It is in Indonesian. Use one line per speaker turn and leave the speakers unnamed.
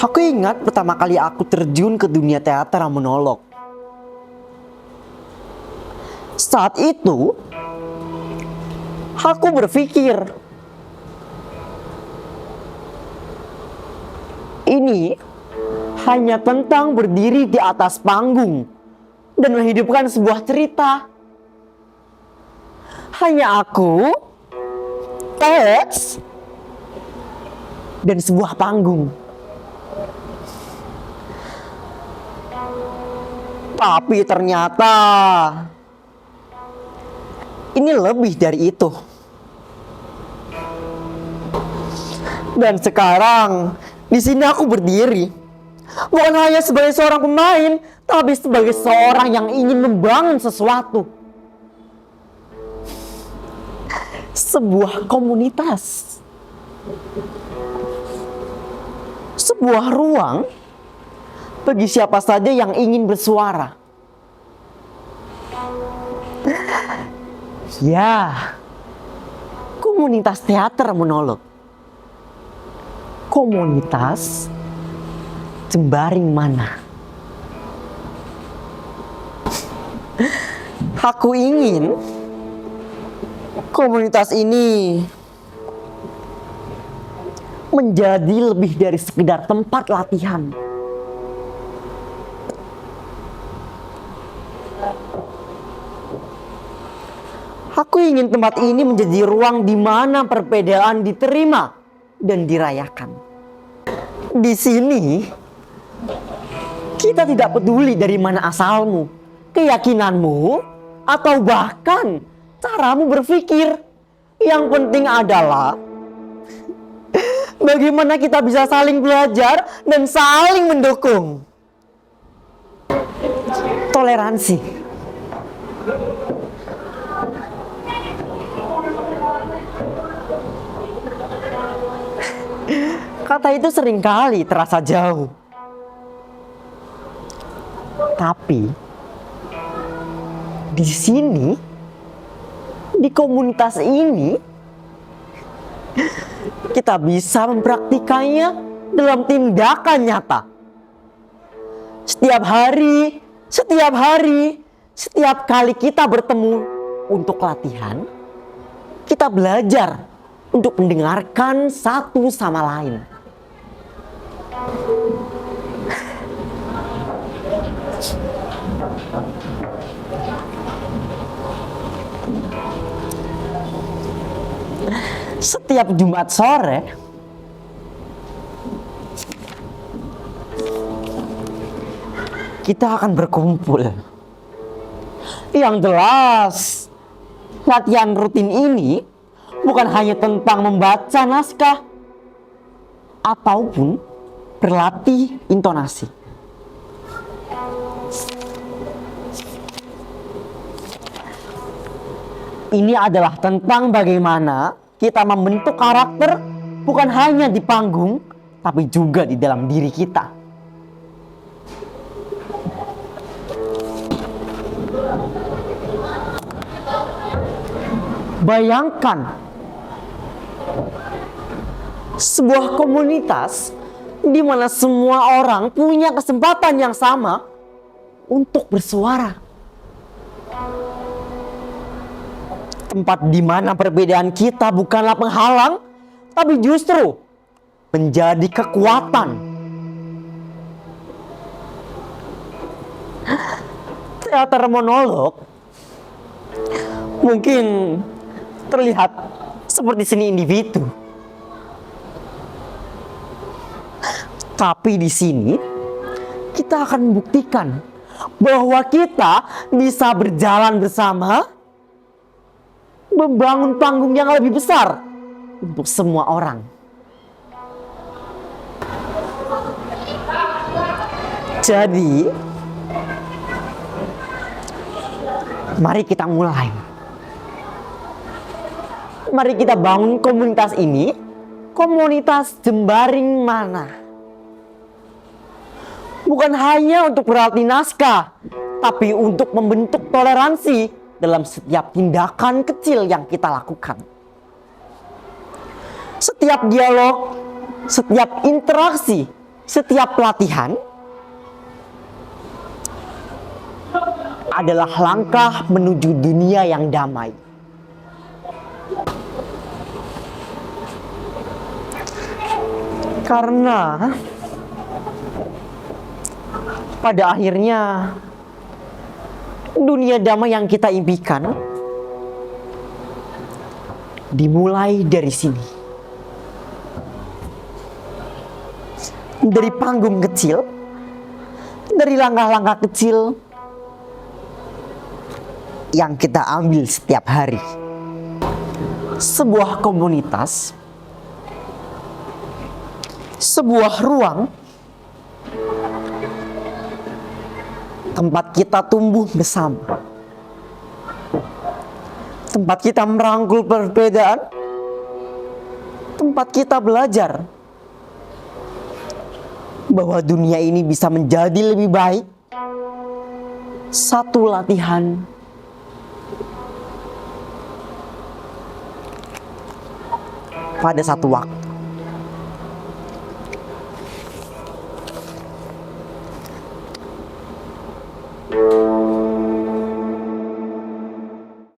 Aku ingat pertama kali aku terjun ke dunia teater monolog. Saat itu, aku berpikir, ini hanya tentang berdiri di atas panggung dan menghidupkan sebuah cerita. Hanya aku, teks, dan sebuah panggung. Tapi ternyata ini lebih dari itu. Dan sekarang di sini aku berdiri, bukan hanya sebagai seorang pemain, tapi sebagai seorang yang ingin membangun sesuatu. Sebuah komunitas. Sebuah ruang bagi siapa saja yang ingin bersuara. Ya, komunitas teater monolog. Komunitas Jembaring Mana. Aku ingin komunitas ini menjadi lebih dari sekedar tempat latihan. Aku ingin tempat ini menjadi ruang di mana perbedaan diterima dan dirayakan. Di sini, kita tidak peduli dari mana asalmu, keyakinanmu, atau bahkan caramu berpikir. Yang penting adalah bagaimana kita bisa saling belajar dan saling mendukung. Toleransi. Kata itu seringkali terasa jauh. Tapi di sini, di komunitas ini, kita bisa mempraktikannya dalam tindakan nyata. Setiap hari, setiap kali kita bertemu untuk latihan, kita belajar untuk mendengarkan satu sama lain. Setiap Jumat sore, kita akan berkumpul. Yang jelas, latihan rutin ini bukan hanya tentang membaca naskah ataupun berlatih intonasi. Ini adalah tentang bagaimana kita membentuk karakter bukan hanya di panggung, tapi juga di dalam diri kita. Bayangkan sebuah komunitas di mana semua orang punya kesempatan yang sama untuk bersuara. Tempat di mana perbedaan kita bukanlah penghalang, tapi justru menjadi kekuatan. Teater monolog mungkin terlihat seperti seni individu. Tapi di sini kita akan membuktikan bahwa kita bisa berjalan bersama, membangun panggung yang lebih besar untuk semua orang. Jadi, mari kita mulai. Mari kita bangun komunitas ini, komunitas Jembaring Mana. Bukan hanya untuk berlatih naskah, tapi untuk membentuk toleransi dalam setiap tindakan kecil yang kita lakukan. Setiap dialog, setiap interaksi, Setiap pelatihan adalah langkah menuju dunia yang damai. Karena pada akhirnya dunia damai yang kita impikan dimulai dari sini. Dari panggung kecil, dari langkah-langkah kecil yang kita ambil setiap hari. Sebuah komunitas, sebuah ruang tempat kita tumbuh bersama, tempat kita merangkul perbedaan, tempat kita belajar bahwa dunia ini bisa menjadi lebih baik. Satu latihan pada satu waktu.